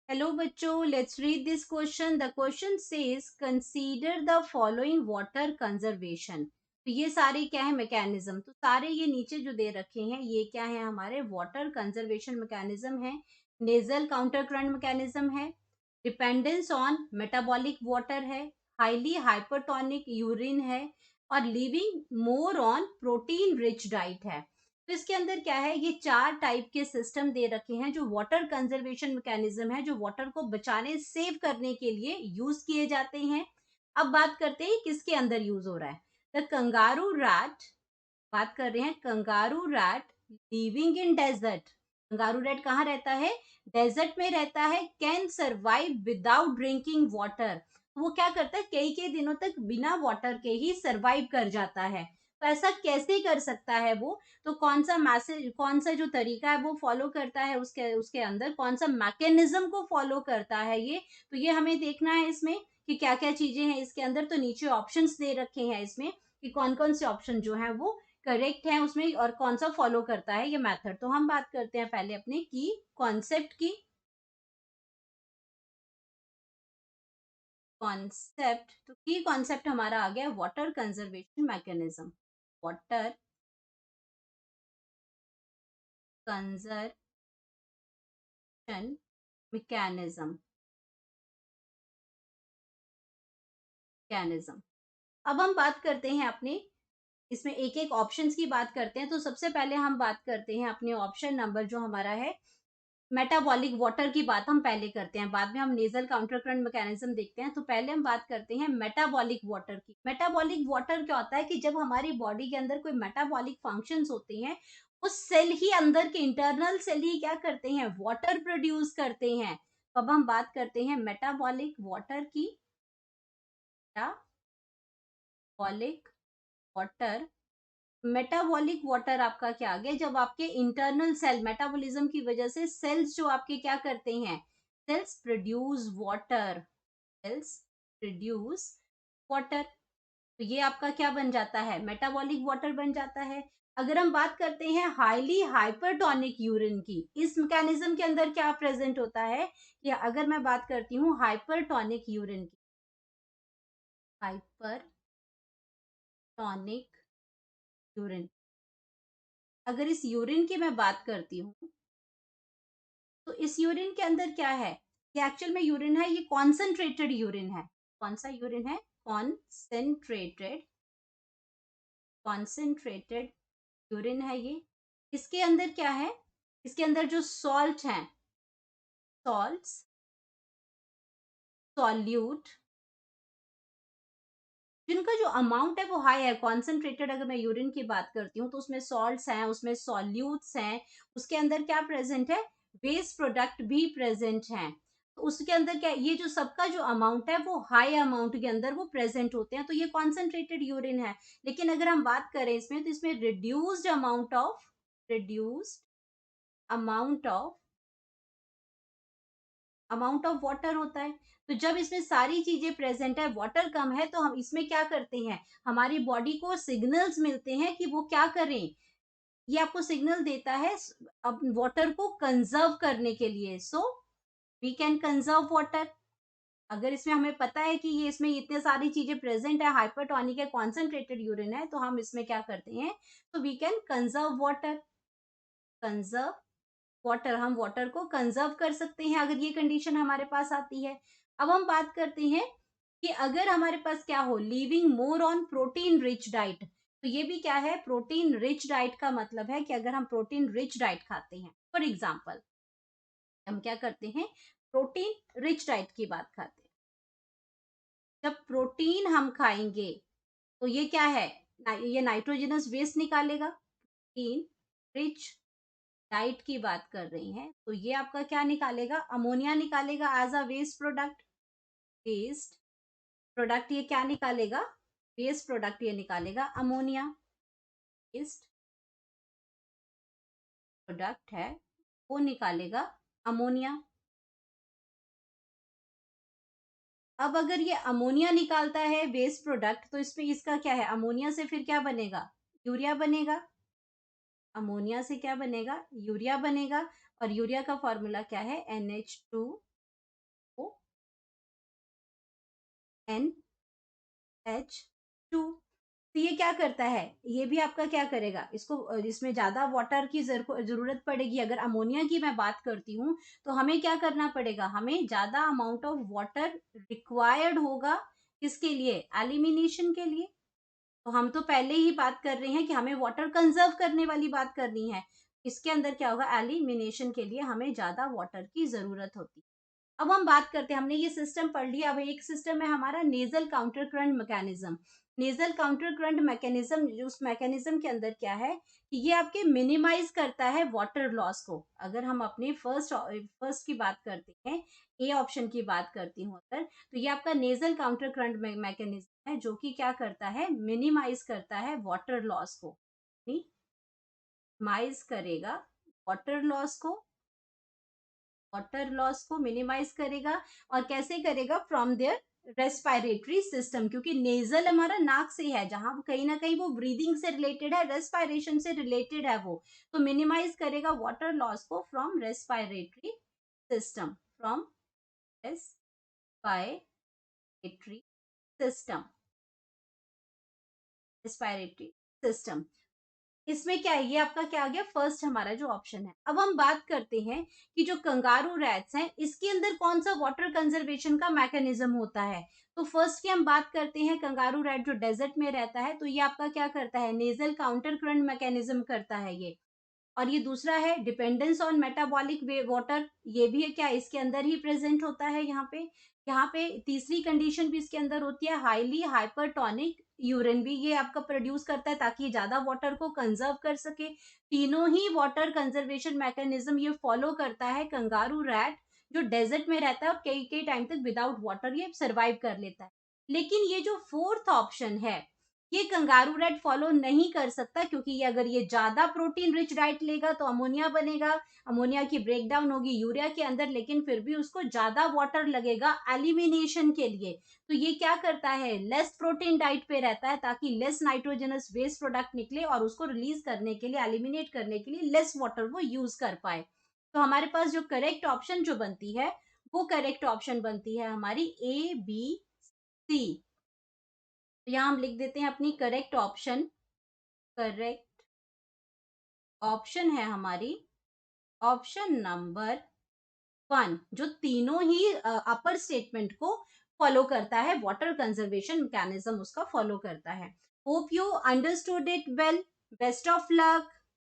Hello बच्चों, let's read this question. The question says consider the following water conservation. तो ये सारे क्या है मैकेनिज्म, तो सारे ये नीचे जो दे रखे हैं ये क्या है, हमारे वाटर कंजर्वेशन मैकेनिज्म है। नेजल काउंटर करंट मैकेनिज्म है, डिपेंडेंस ऑन मेटाबॉलिक वाटर है, हाईली हाइपरटोनिक यूरिन है, और living more on protein rich diet है। तो इसके अंदर क्या है, ये चार टाइप के सिस्टम दे रखे हैं जो वाटर कंजर्वेशन मैकेनिज्म है, जो वाटर को बचाने सेव करने के लिए यूज किए जाते हैं। अब बात करते हैं किसके अंदर यूज हो रहा है। द कंगारू रैट, बात कर रहे हैं kangaroo rat living in desert. Kangaroo rat कहाँ रहता है, डेजर्ट में रहता है। Can survive without drinking water, वो क्या करता है, कई कई दिनों तक बिना वाटर के ही सर्वाइव कर जाता है। तो ऐसा कैसे कर सकता है वो, तो कौन सा मैसेज, कौन सा जो तरीका है वो फॉलो करता है, उसके उसके अंदर कौन सा मैकेनिज्म को फॉलो करता है ये, तो ये हमें देखना है इसमें कि क्या क्या चीजें हैं इसके अंदर। तो नीचे ऑप्शंस दे रखे हैं इसमें कि कौन कौन से ऑप्शन जो है वो करेक्ट है उसमें और कौन सा फॉलो करता है ये मेथड। तो हम बात करते हैं पहले अपने की कॉन्सेप्ट की। कॉन्सेप्ट, तो की कॉन्सेप्ट हमारा आ गया water conservation mechanism. Water conservation mechanism, mechanism. अब हम बात करते हैं अपने इसमें एक एक ऑप्शंस की बात करते हैं। तो सबसे पहले हम बात करते हैं अपने ऑप्शन नंबर जो हमारा है मेटाबॉलिक वाटर की बात हम पहले करते हैं, बाद में हम नेजल काउंटर करंट मैकेनिज्म देखते हैं। तो पहले हम बात करते हैं मेटाबॉलिक वाटर की। मेटाबॉलिक वाटर क्या होता है कि जब हमारी बॉडी के अंदर कोई मेटाबॉलिक फंक्शंस होते हैं, उस सेल ही अंदर के इंटरनल सेल ही क्या करते हैं, वाटर प्रोड्यूस करते हैं। तो अब हम बात करते हैं मेटाबॉलिक वाटर की। मेटाबॉलिक वाटर, मेटाबॉलिक वाटर आपका क्या आ गया, जब आपके इंटरनल सेल मेटाबॉलिज्म की वजह से सेल्स जो आपके क्या करते हैं, sales produce water, sales produce water. तो ये आपका क्या बन जाता है, मेटाबॉलिक वाटर बन जाता है। अगर हम बात करते हैं हाईली हाइपरटोनिक यूरिन की, इस मैकेनिज्म के अंदर क्या प्रेजेंट होता है, कि अगर मैं बात करती हूँ हाइपरटोनिक यूरिन की, हाइपरटोनिक यूरिन, अगर इस यूरिन की मैं बात करती हूँ, तो इस यूरिन के अंदर क्या है, ये एक्चुअल में यूरिन है, ये कॉन्सेंट्रेटेड यूरिन है। कौन सा यूरिन है, कॉन्सेंट्रेटेड, कॉन्सेंट्रेटेड यूरिन है ये। इसके अंदर क्या है, इसके अंदर जो सॉल्ट है, सॉल्ट्स, सॉल्यूट, जिनका जो अमाउंट है वो हाई है, कॉन्सेंट्रेटेड अगर मैं यूरिन की बात करती हूँ तो उसमें सॉल्ट्स हैं, उसमें सॉल्यूट्स हैं, उसके अंदर क्या प्रेजेंट है, वेस्ट प्रोडक्ट भी प्रेजेंट हैं। तो उसके अंदर क्या, ये जो सबका जो अमाउंट है वो हाई अमाउंट के अंदर वो प्रेजेंट होते हैं, तो ये कॉन्सेंट्रेटेड यूरिन है। लेकिन अगर हम बात करें इसमें, तो इसमें reduced amount of, reduced amount of, amount of water होता है। तो जब इसमें सारी चीजें प्रेजेंट है, वाटर कम है, तो हम इसमें क्या करते हैं, हमारी बॉडी को सिग्नल्स मिलते हैं कि वो क्या करें, ये आपको सिग्नल देता है अब वाटर को कंजर्व करने के लिए। So we can conserve water. अगर इसमें हमें पता है कि ये इसमें इतने सारी चीजें प्रेजेंट है, हाइपरटोनिक है, कॉन्सेंट्रेटेड यूरिन है, तो हम इसमें क्या करते हैं, तो we can conserve water, conserve water, हम वाटर को कंजर्व कर सकते हैं अगर ये कंडीशन हमारे पास आती है। अब हम बात करते हैं कि अगर हमारे पास क्या हो, living more on protein rich diet. तो ये भी क्या है, प्रोटीन रिच डाइट का मतलब है कि अगर हम प्रोटीन रिच डाइट खाते हैं, फॉर एग्जाम्पल हम क्या करते हैं, प्रोटीन रिच डाइट की बात खाते हैं। जब प्रोटीन हम खाएंगे तो ये क्या है, ये नाइट्रोजनस वेस्ट निकालेगा। प्रोटीन रिच डाइट की बात कर रही हैं तो ये आपका क्या निकालेगा, अमोनिया निकालेगा as a waste product. Waste product ये क्या निकालेगा, वेस्ट प्रोडक्ट ये निकालेगा अमोनिया। वेस्ट प्रोडक्ट है वो निकालेगा अमोनिया। अब अगर ये अमोनिया निकालता है वेस्ट प्रोडक्ट, तो इसमें इसका क्या है, अमोनिया से फिर क्या बनेगा, यूरिया बनेगा। अमोनिया से क्या बनेगा, यूरिया बनेगा। और यूरिया का फॉर्मूला क्या है, NH2 NH2। तो ये क्या करता है, ये भी आपका क्या करेगा, इसको इसमें ज़्यादा वाटर की ज़रूरत पड़ेगी। अगर अमोनिया की मैं बात करती हूँ, तो हमें क्या करना पड़ेगा, हमें ज़्यादा अमाउंट ऑफ वाटर रिक्वायर्ड होगा, किसके लिए, एलिमिनेशन के लिए। तो हम तो पहले ही बात कर रहे हैं कि हमें वाटर कंजर्व करने वाली बात करनी है। इसके अंदर क्या होगा, एलिमिनेशन के लिए हमें ज़्यादा वाटर की ज़रूरत होती है। अब हम बात करते हैं, हमने ये सिस्टम पढ़ लिया। अब एक सिस्टम है हमारा nasal counter current mechanism. Nasal counter current mechanism, उस मैकेनिज्म के अंदर क्या है कि ये आपके मिनिमाइज करता है वाटर लॉस को। अगर हम अपने फर्स्ट की बात करते हैं, ए ऑप्शन की बात करती हूँ अगर, तो ये आपका नेजल काउंटर करंट मैकेनिज्म है, जो कि क्या करता है, मिनिमाइज करता है वाटर लॉस को, मिनिमाइज करेगा वाटर लॉस को, वाटर लॉस को मिनिमाइज करेगा। और कैसे करेगा, फ्रॉम देयर रेस्पिरेटरी सिस्टम, क्योंकि नेजल हमारा नाक से है, जहां कहीं ना कहीं वो ब्रीदिंग से रिलेटेड है, रेस्पिरेशन से रिलेटेड है वो। तो मिनिमाइज करेगा वाटर लॉस को from respiratory system, from respiratory system, respiratory system. इसमें क्या है, ये आपका क्या आ गया, फर्स्ट हमारा जो ऑप्शन है। अब हम बात करते हैं कि जो कंगारू रैट्स हैं, इसके अंदर कौन सा वाटर कंजर्वेशन का मैकेनिज्म होता है। तो फर्स्ट की हम बात करते हैं, कंगारू रैट जो डेजर्ट में रहता है, तो ये आपका क्या करता है, नेजल काउंटर करंट मैकेनिज्म करता है ये। और ये दूसरा है डिपेंडेंस ऑन मेटाबॉलिक वाटर, ये भी है क्या, इसके अंदर ही प्रेजेंट होता है यहाँ पे तीसरी कंडीशन भी इसके अंदर होती है, हाईली हाइपरटोनिक यूरिन भी ये आपका प्रोड्यूस करता है, ताकि ज्यादा वाटर को कंजर्व कर सके। तीनों ही वाटर कंजर्वेशन मैकेनिज्म ये फॉलो करता है कंगारू रैट, जो डेजर्ट में रहता है और कई कई टाइम तक विदाउट वाटर ये सर्वाइव कर लेता है। लेकिन ये जो फोर्थ ऑप्शन है, ये कंगारू रैट फॉलो नहीं कर सकता, क्योंकि ये अगर ये ज्यादा प्रोटीन रिच डाइट लेगा तो अमोनिया बनेगा, अमोनिया की ब्रेकडाउन होगी यूरिया के अंदर, लेकिन फिर भी उसको ज्यादा वाटर लगेगा एलिमिनेशन के लिए। तो ये क्या करता है, लेस प्रोटीन डाइट पे रहता है, ताकि लेस नाइट्रोजनस वेस्ट प्रोडक्ट निकले और उसको रिलीज करने के लिए, एलिमिनेट करने के लिए लेस वाटर वो यूज कर पाए। तो हमारे पास जो करेक्ट ऑप्शन जो बनती है, वो करेक्ट ऑप्शन बनती है हमारी ABC। तो यहाँ हम लिख देते हैं अपनी करेक्ट ऑप्शन। करेक्ट ऑप्शन है हमारी ऑप्शन नंबर 1, जो तीनों ही अपर स्टेटमेंट को फॉलो करता है, वाटर कंजर्वेशन मैकेनिज्म उसका फॉलो करता है। Hope you understood it well. Best of luck.